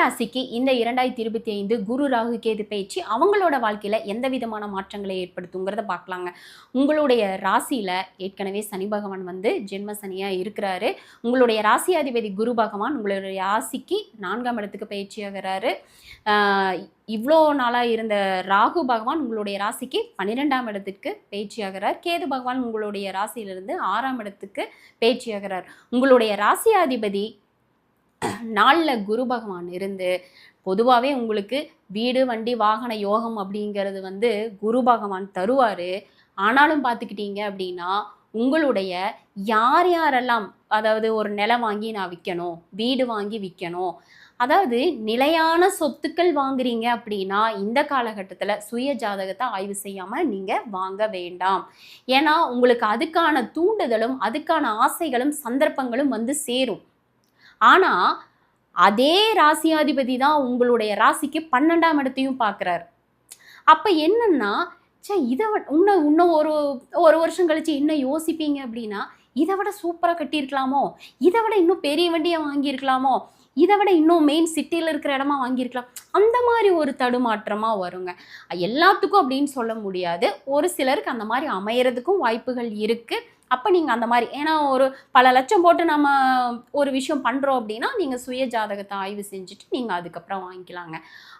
ராசிக்கு இந்த 2025 குரு ராகு கேது பயிற்சி அவங்களோட வாழ்க்கையில எந்த விதமான மாற்றங்களை ஏற்படுத்துங்கிறத பார்க்கலாங்க. உங்களுடைய ராசியில ஏற்கனவே சனி பகவான் வந்து ஜென்ம சனியா இருக்கிறாரு. உங்களுடைய ராசி அதிபதி குரு பகவான் உங்களுடைய ராசிக்கு 4ஆம் இடத்துக்கு பயிற்சியாகிறாரு. இவ்வளோ நாளாக இருந்த ராகு பகவான் உங்களுடைய ராசிக்கு 12ஆம் இடத்துக்கு பயிற்சியாகிறார். கேது பகவான் உங்களுடைய ராசியிலிருந்து 6ஆம் இடத்துக்கு பயிற்சியாகிறார். உங்களுடைய ராசி அதிபதி 4ல் குரு பகவான் இருந்து பொதுவாகவே உங்களுக்கு வீடு வண்டி வாகன யோகம் அப்படிங்கிறது வந்து குரு பகவான் தருவார். ஆனாலும் பார்த்துக்கிட்டீங்க அப்படின்னா உங்களுடைய யாரெல்லாம் அதாவது ஒரு நிலம் வாங்கி நான் விற்கணும், வீடு வாங்கி விற்கணும், அதாவது நிலையான சொத்துக்கள் வாங்குறீங்க அப்படின்னா இந்த காலகட்டத்தில் சுய ஜாதகத்தை ஆய்வு செய்யாமல் நீங்கள் வாங்க வேண்டாம். ஏன்னா உங்களுக்கு அதுக்கான தூண்டுதலும் அதுக்கான ஆசைகளும் சந்தர்ப்பங்களும் வந்து சேரும். ஆனால் அதே ராசியாதிபதி தான் உங்களுடைய ராசிக்கு 12ஆம் இடத்தையும் பார்க்குறாரு. அப்போ என்னன்னா இதை இன்னும் ஒரு வருஷம் கழிச்சு இன்னும் யோசிப்பீங்க அப்படின்னா இதை விட சூப்பராக கட்டியிருக்கலாமோ, இதை விட இன்னும் பெரிய வண்டியை வாங்கியிருக்கலாமோ, இதை விட இன்னும் மெயின் சிட்டியில் இருக்கிற இடமா வாங்கியிருக்கலாம், அந்த மாதிரி ஒரு தடுமாற்றமாக வருங்க. எல்லாத்துக்கும் அப்படின்னு சொல்ல முடியாது, ஒரு சிலருக்கு அந்த மாதிரி அமையறதுக்கும் வாய்ப்புகள் இருக்குது. அப்போ நீங்கள் அந்த மாதிரி ஏன்னா ஒரு பல லட்சம் போட்டு நம்ம ஒரு விஷயம் பண்ணுறோம் அப்படின்னா நீங்கள் சுய ஜாதகத்தை ஆய்வு செஞ்சுட்டு நீங்கள் அதுக்கப்புறம் வாங்கிக்கலாங்க.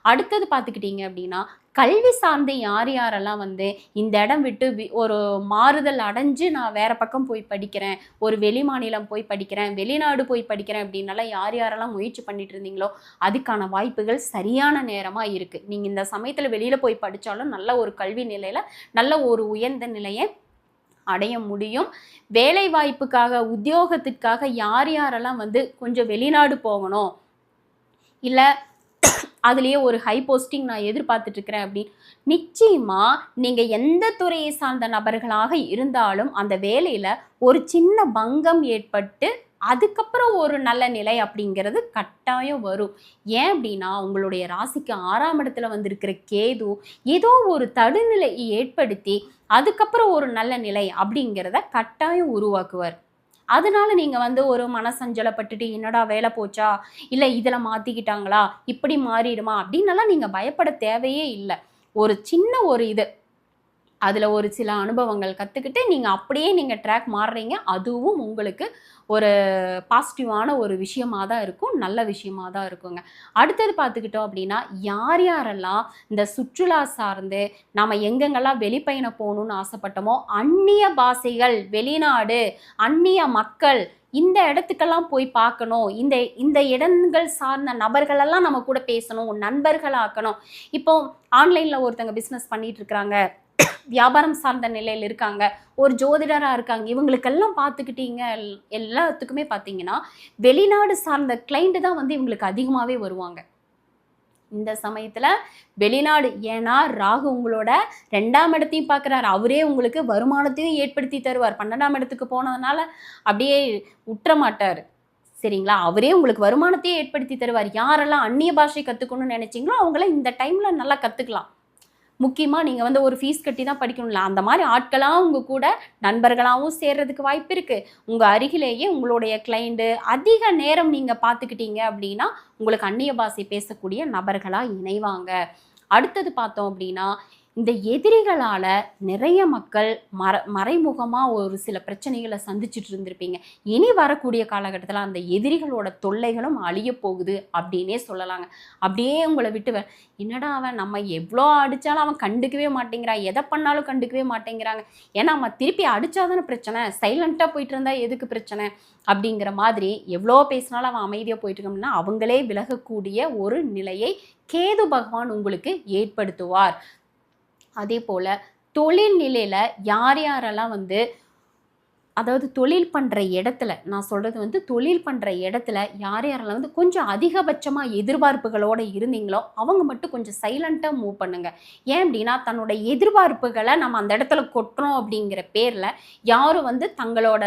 அடுத்தது பார்த்துக்கிட்டீங்க அப்படின்னா கல்வி சார்ந்து யாரெல்லாம் வந்து இந்த இடம் விட்டு ஒரு மாறுதல் அடைஞ்சு நான் வேறு பக்கம் போய் படிக்கிறேன், ஒரு வெளி மாநிலம் போய் படிக்கிறேன், வெளிநாடு போய் படிக்கிறேன் அப்படின்னால யாரெல்லாம் முயற்சி பண்ணிட்டு இருந்தீங்களோ அதுக்கான வாய்ப்புகள் சரியான நேரமாக இருக்குது. நீங்கள் இந்த சமயத்தில் வெளியில் போய் படித்தாலும் நல்ல ஒரு கல்வி நிலையில் நல்ல ஒரு உயர்ந்த நிலையை அடைய முடியும். வேலை வாய்ப்புக்காக உத்தியோகத்துக்காக யாரெல்லாம் வந்து கொஞ்சம் வெளிநாடு போகணும், இல்லை அதுலேயே ஒரு ஹை போஸ்டிங் நான் எதிர்பார்த்துட்டு இருக்கிறேன் அப்படின்னு நிச்சயமாக நீங்கள் எந்த துறையை சார்ந்த நபர்களாக இருந்தாலும் அந்த வேலையில் ஒரு சின்ன பங்கம் ஏற்பட்டு அதுக்கப்புறம் ஒரு நல்ல நிலை அப்படிங்கிறது கட்டாயம் வரும். ஏன் அப்படின்னா உங்களுடைய ராசிக்கு 6ஆம் இடத்துல வந்திருக்கிற கேது ஏதோ ஒரு தடுநிலையை ஏற்படுத்தி அதுக்கப்புறம் ஒரு நல்ல நிலை அப்படிங்கிறத கட்டாயம் உருவாக்குவார். அதனால நீங்கள் வந்து ஒரு மனசஞ்சலப்பட்டுட்டு என்னடா வேலை போச்சா, இல்லை இதில் மாற்றிக்கிட்டாங்களா, இப்படி மாறிடுமா அப்படின்னலாம் நீங்கள் பயப்பட தேவையே இல்லை. ஒரு சின்ன ஒரு இது அதில் ஒரு சில அனுபவங்கள் கற்றுக்கிட்டு நீங்கள் அப்படியே நீங்கள் ட்ராக் மாறுறீங்க. அதுவும் உங்களுக்கு ஒரு பாசிட்டிவான ஒரு விஷயமாக தான் இருக்கும், நல்ல விஷயமாக தான் இருக்குங்க. அடுத்தது பார்த்துக்கிட்டோம் அப்படின்னா யாரெல்லாம் இந்த சுற்றுலா சார்ந்து நம்ம எங்கெங்கெல்லாம் வெளிப்பயணம் போகணுன்னு ஆசைப்பட்டோமோ அந்நிய பாஷைகள், வெளிநாடு, அந்நிய மக்கள் இந்த இடத்துக்கெல்லாம் போய் பார்க்கணும், இந்த இடங்கள் சார்ந்த நபர்களெல்லாம் நம்ம கூட பேசணும், நண்பர்களாக்கணும். இப்போ ஆன்லைனில் ஒருத்தங்க பிஸ்னஸ் பண்ணிட்டு இருக்கிறாங்க, வியாபாரம் சார்ந்த நிலையில் இருக்காங்க, ஒரு ஜோதிடராக இருக்காங்க, இவங்களுக்கெல்லாம் பார்த்துக்கிட்டீங்க எல்லாத்துக்குமே பார்த்தீங்கன்னா வெளிநாடு சார்ந்த கிளைண்ட் தான் வந்து இவங்களுக்கு அதிகமாகவே வருவாங்க இந்த சமயத்தில். வெளிநாடு ஏன்னா ராகு உங்களோட 2ஆம் இடத்தையும் பார்க்குறாரு, அவரே உங்களுக்கு வருமானத்தையும் ஏற்படுத்தி தருவார். 12ஆம் இடத்துக்கு போனதுனால அப்படியே உற்ற மாட்டார் சரிங்களா, அவரே உங்களுக்கு வருமானத்தையும் ஏற்படுத்தி தருவார். யாரெல்லாம் அந்நிய பாஷை கற்றுக்கணும்னு நினைச்சிங்களோ அவங்களாம் இந்த டைமில் நல்லா கற்றுக்கலாம். முக்கியமாக நீங்கள் வந்து ஒரு ஃபீஸ் கட்டி தான் படிக்கணும்ல, அந்த மாதிரி ஆட்களாக உங்கள் கூட நண்பர்களாகவும் சேர்றதுக்கு வாய்ப்பு இருக்குது. உங்கள் அருகிலேயே உங்களுடைய கிளைண்ட்டு அதிக நேரம் நீங்கள் பார்த்துக்கிட்டீங்க அப்படின்னா உங்களுக்கு அந்நிய பாஷை பேசக்கூடிய நபர்களாக இணைவாங்க. அடுத்தது பார்த்தோம் அப்படின்னா இந்த எதிரிகளால் நிறைய மக்கள் மறைமுகமாக ஒரு சில பிரச்சனைகளை சந்திச்சுட்டு இருந்திருப்பீங்க. இனி வரக்கூடிய காலகட்டத்தில் அந்த எதிரிகளோட தொல்லைகளும் அழிய போகுது அப்படின்னே சொல்லலாங்க. அப்படியே உங்களை விட்டு என்னடா அவன் நம்ம எவ்வளோ அடித்தாலும் அவன் கண்டுக்கவே மாட்டேங்கிறான், எதை பண்ணாலும் கண்டுக்கவே மாட்டேங்கிறாங்க, ஏன்னா நம்ம திருப்பி அடித்தாதானே பிரச்சனை, சைலண்ட்டாக போயிட்டு இருந்தால் எதுக்கு பிரச்சனை அப்படிங்கிற மாதிரி எவ்வளோ பேசினாலும் அவன் அமைதியாக போயிட்டு இருக்கோம்னா அவங்களே விலகக்கூடிய ஒரு நிலையை கேது பகவான் உங்களுக்கு ஏற்படுத்துவார். அதே போல் தொழில் நிலையில் யாரெல்லாம் வந்து அதாவது தொழில் பண்ணுற இடத்துல நான் சொல்கிறது வந்து தொழில் பண்ணுற இடத்துல யாரெல்லாம் வந்து கொஞ்சம் அதிகபட்சமாக எதிர்பார்ப்புகளோடு இருந்தீங்களோ அவங்க மட்டும் கொஞ்சம் சைலண்ட்டாக மூவ் பண்ணுங்கள். ஏன் அப்படின்னா தன்னோட எதிர்பார்ப்புகளை நம்ம அந்த இடத்துல கொட்டுறோம் அப்படிங்கிற பேரில் யாரும் வந்து தங்களோட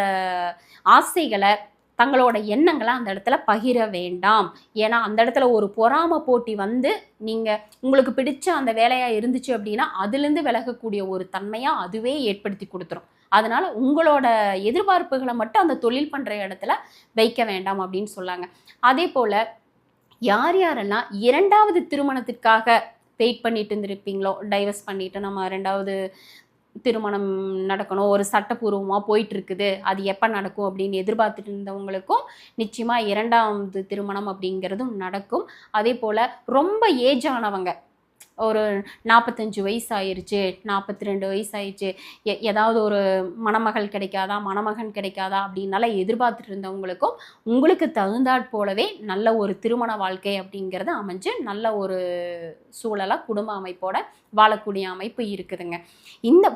ஆசைகளை தங்களோட எண்ணங்களை அந்த இடத்துல பகிர வேண்டாம். ஏன்னா அந்த இடத்துல ஒரு பொறாமை போட்டி வந்து நீங்கள் உங்களுக்கு பிடிச்ச அந்த வேலையாக இருந்துச்சு அப்படின்னா அதுலேருந்து விலகக்கூடிய ஒரு தன்மையாக அதுவே ஏற்படுத்தி கொடுத்துரும். அதனால் உங்களோட எதிர்பார்ப்புகளை மட்டும் அந்த தொழில் பண்ணுற இடத்துல வைக்க வேண்டாம் அப்படின்னு சொல்லாங்க. அதே போல் யார் யாரெல்லாம் 2வது திருமணத்திற்காக வெயிட் பண்ணிட்டு இருந்திருப்பீங்களோ, டைவர்ஸ் பண்ணிட்டு நம்ம 2வது திருமணம் நடக்கணும், ஒரு சட்டப்பூர்வமா போயிட்டு இருக்குது, அது எப்ப நடக்கும் அப்படின்னு எதிர்பார்த்துட்டு இருந்தவங்களுக்கும் நிச்சயமா 2வது திருமணம் அப்படிங்கிறதும் நடக்கும். அதேபோல ரொம்ப ஏஜ் ஆனவங்க, ஒரு 45 வயசு ஆயிருச்சு, 42 வயசு ஆயிடுச்சு, ஏதாவது ஒரு மணமகள் கிடைக்காதா, மணமகன் கிடைக்காதா அப்படின்னால எதிர்பார்த்துட்டு இருந்தவங்களுக்கும் உங்களுக்கு தகுந்தாற் போலவே நல்ல ஒரு திருமண வாழ்க்கை அப்படிங்கிறது அமைஞ்சு நல்ல ஒரு சூழலாக குடும்ப அமைப்போட வாழக்கூடிய அமைப்பு இருக்குதுங்க.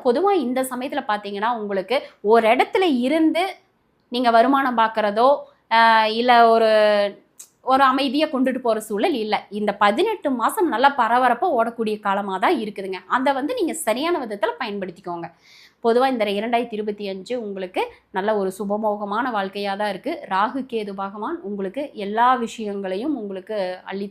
பொதுவாக இந்த சமயத்தில் பார்த்தீங்கன்னா உங்களுக்கு ஒரு இடத்துல இருந்து நீங்கள் வருமானம் பார்க்குறதோ இல்லை ஒரு ஒரு அமைதியாக கொண்டுட்டு போகிற சூழல் இல்லை. இந்த 18 மாதம் நல்லா பரபரப்பாக ஓடக்கூடிய காலமாக தான் இருக்குதுங்க. அதை வந்து நீங்கள் சரியான விதத்தில் பயன்படுத்திக்கோங்க. பொதுவாக இந்த 2025 உங்களுக்கு நல்ல ஒரு சுபமோகமான வாழ்க்கையாக தான் இருக்குது. ராகு கேது பகவான் உங்களுக்கு எல்லா விஷயங்களையும் உங்களுக்கு அள்ளி